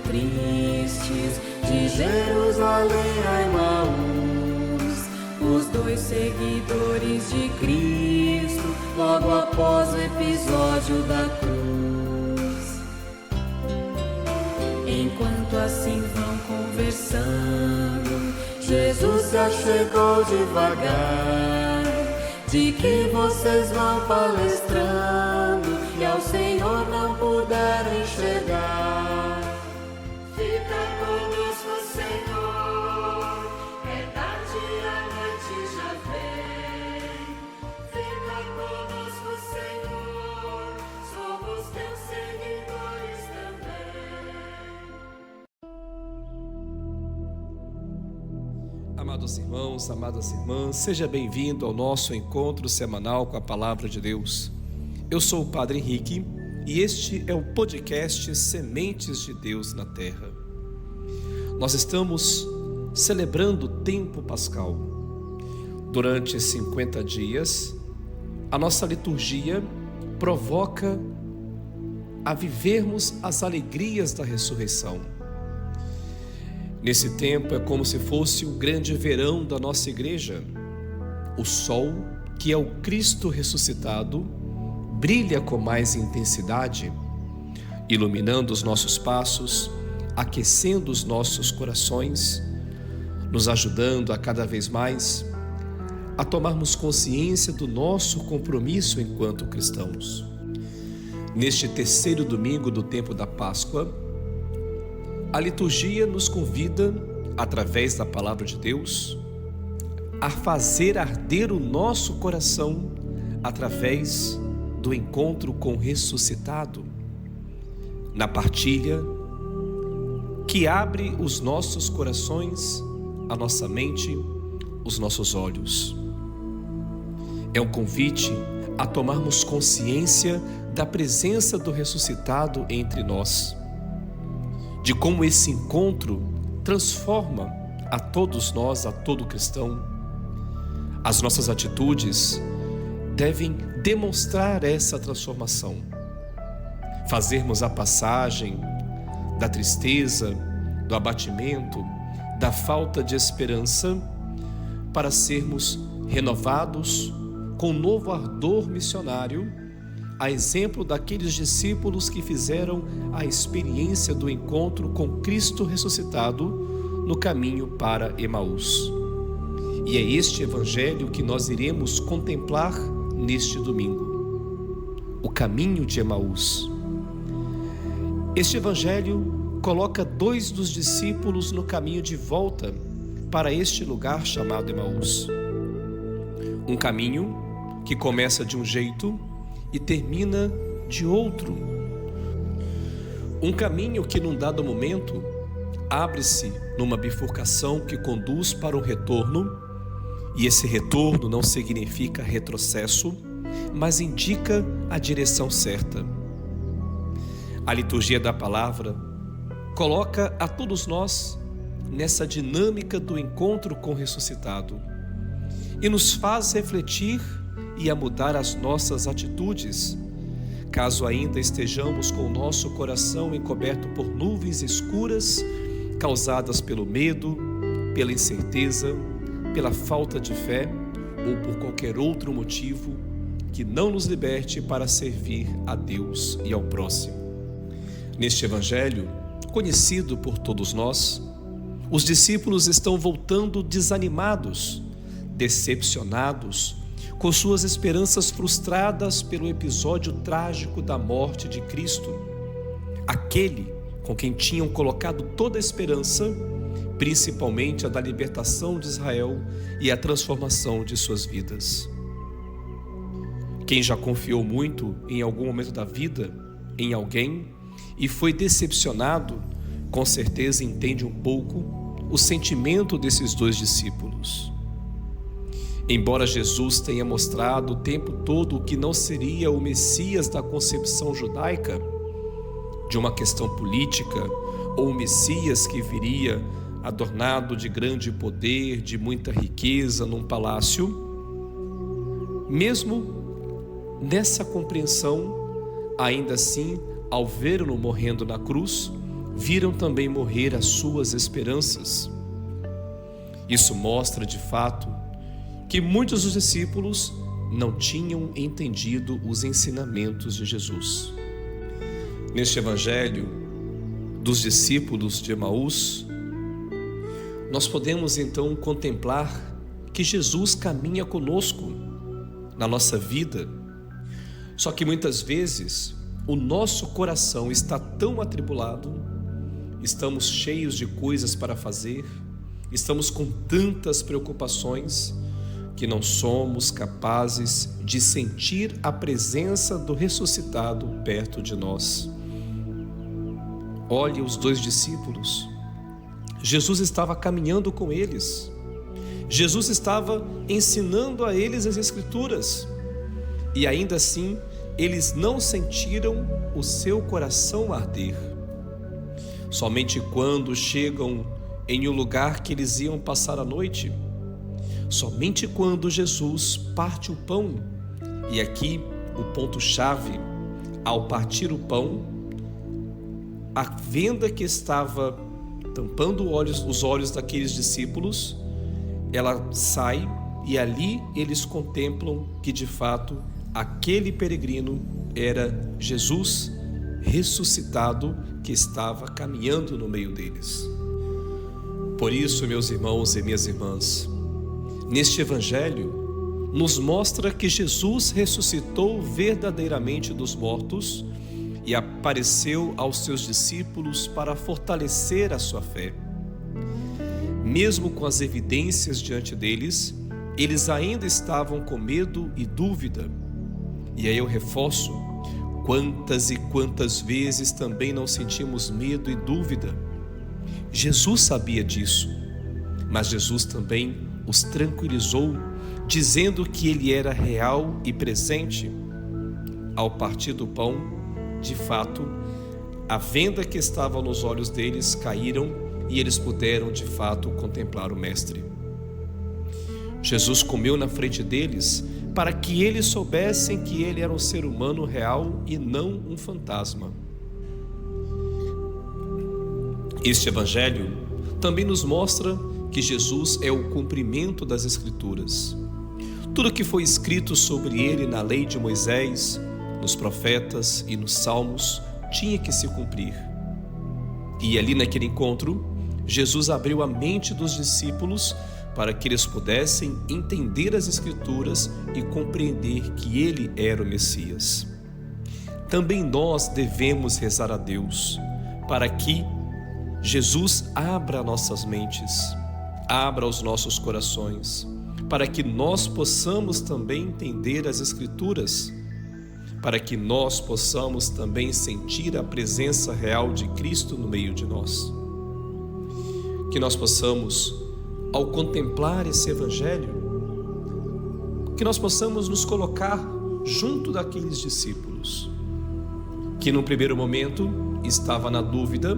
tristes, de Jerusalém a Emaús, os dois seguidores de Cristo, logo após o episódio da cruz. Enquanto assim vão conversando, Jesus se achegou devagar. De que vocês vão palestrando e ao Senhor não puderam enxergar? Fica conosco, Senhor, é tarde, a noite já vem. Fica conosco, Senhor, somos teus seguidores também. Amados irmãos, amadas irmãs, seja bem-vindo ao nosso encontro semanal com a Palavra de Deus. Eu sou o Padre Henrique e este é o podcast Sementes de Deus na Terra. Nós estamos celebrando o tempo pascal. Durante 50 dias, a nossa liturgia provoca a vivermos as alegrias da ressurreição. Nesse tempo é como se fosse o grande verão da nossa igreja. O sol, que é o Cristo ressuscitado, brilha com mais intensidade, iluminando os nossos passos, aquecendo os nossos corações, nos ajudando a cada vez mais a tomarmos consciência do nosso compromisso enquanto cristãos. Neste terceiro domingo do tempo da Páscoa, a liturgia nos convida, através da Palavra de Deus, a fazer arder o nosso coração através do encontro com o ressuscitado, na partilha que abre os nossos corações, a nossa mente, os nossos olhos. É um convite a tomarmos consciência da presença do ressuscitado entre nós, de como esse encontro transforma a todos nós, a todo cristão. As nossas atitudes devem demonstrar essa transformação. Fazermos a passagem da tristeza, do abatimento, da falta de esperança, para sermos renovados com um novo ardor missionário, a exemplo daqueles discípulos que fizeram a experiência do encontro com Cristo ressuscitado no caminho para Emaús. E é este evangelho que nós iremos contemplar neste domingo, o caminho de Emaús. Este evangelho coloca dois dos discípulos no caminho de volta para este lugar chamado Emaús. Um caminho que começa de um jeito e termina de outro. Um caminho que num dado momento abre-se numa bifurcação que conduz para o retorno, e esse retorno não significa retrocesso, mas indica a direção certa. A liturgia da palavra coloca a todos nós nessa dinâmica do encontro com o ressuscitado e nos faz refletir e a mudar as nossas atitudes, caso ainda estejamos com o nosso coração encoberto por nuvens escuras, causadas pelo medo, pela incerteza, pela falta de fé ou por qualquer outro motivo que não nos liberte para servir a Deus e ao próximo. Neste evangelho, conhecido por todos nós, os discípulos estão voltando desanimados, decepcionados, com suas esperanças frustradas pelo episódio trágico da morte de Cristo, aquele com quem tinham colocado toda a esperança, principalmente a da libertação de Israel e a transformação de suas vidas. Quem já confiou muito em algum momento da vida em alguém e foi decepcionado, com certeza entende um pouco o sentimento desses dois discípulos. Embora Jesus tenha mostrado o tempo todo que não seria o Messias da concepção judaica, de uma questão política, ou o Messias que viria adornado de grande poder, de muita riqueza num palácio, mesmo nessa compreensão, ainda assim, ao vê-lo morrendo na cruz, viram também morrer as suas esperanças. Isso mostra, de fato, que muitos dos discípulos não tinham entendido os ensinamentos de Jesus. Neste Evangelho dos discípulos de Emaús, nós podemos então contemplar que Jesus caminha conosco na nossa vida. Só que muitas vezes o nosso coração está tão atribulado, estamos cheios de coisas para fazer, estamos com tantas preocupações que não somos capazes de sentir a presença do ressuscitado perto de nós. Olhe os dois discípulos. Jesus estava caminhando com eles. Jesus estava ensinando a eles as Escrituras. E ainda assim, eles não sentiram o seu coração arder. Somente quando chegam em um lugar que eles iam passar a noite, somente quando Jesus parte o pão, e aqui o ponto-chave, ao partir o pão, a venda que estava tampando os olhos daqueles discípulos, ela sai e ali eles contemplam que de fato aquele peregrino era Jesus ressuscitado que estava caminhando no meio deles. Por isso, meus irmãos e minhas irmãs, neste Evangelho nos mostra que Jesus ressuscitou verdadeiramente dos mortos e apareceu aos seus discípulos para fortalecer a sua fé. Mesmo com as evidências diante deles, eles ainda estavam com medo e dúvida. E aí eu reforço, quantas e quantas vezes também não sentimos medo e dúvida. Jesus sabia disso, mas Jesus também os tranquilizou, dizendo que ele era real e presente. Ao partir do pão, de fato, a venda que estava nos olhos deles caíram e eles puderam de fato contemplar o Mestre. Jesus comeu na frente deles para que eles soubessem que ele era um ser humano real e não um fantasma. Este Evangelho também nos mostra que Jesus é o cumprimento das Escrituras. Tudo que foi escrito sobre ele na lei de Moisés, nos profetas e nos salmos tinha que se cumprir. E ali naquele encontro, Jesus abriu a mente dos discípulos para que eles pudessem entender as Escrituras e compreender que ele era o Messias. Também nós devemos rezar a Deus para que Jesus abra nossas mentes, abra os nossos corações, para que nós possamos também entender as Escrituras, para que nós possamos também sentir a presença real de Cristo no meio de nós. Que nós possamos, ao contemplar esse Evangelho, que nós possamos nos colocar junto daqueles discípulos, que no primeiro momento estava na dúvida,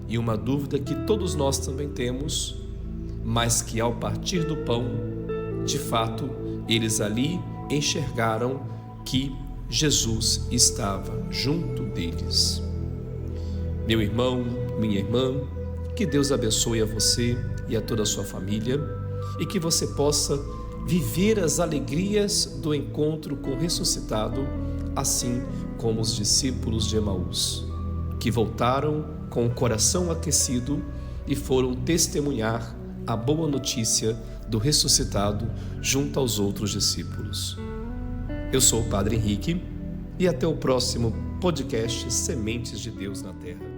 e uma dúvida que todos nós também temos, mas que ao partir do pão, de fato, eles ali enxergaram que Jesus estava junto deles. Meu irmão, minha irmã, que Deus abençoe a você e a toda a sua família e que você possa viver as alegrias do encontro com o ressuscitado, assim como os discípulos de Emaús, que voltaram com o coração aquecido e foram testemunhar a boa notícia do ressuscitado junto aos outros discípulos. Eu sou o Padre Henrique e até o próximo podcast Sementes de Deus na Terra.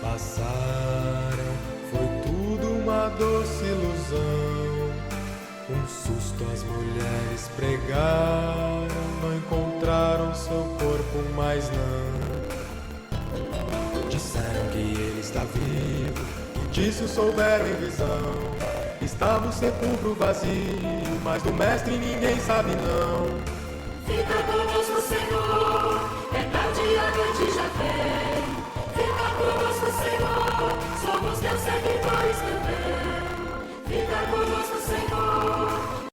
Passaram, foi tudo uma doce ilusão. Um susto as mulheres pregaram, não encontraram seu corpo mais não. Disseram que ele está vivo, e disso souberam em visão. Estava o sepulcro vazio, mas do mestre ninguém sabe não. Fica conosco, Senhor, é tarde, a noite já vem. Fica conosco, Senhor, somos teus seguidores também. Fica conosco, Senhor.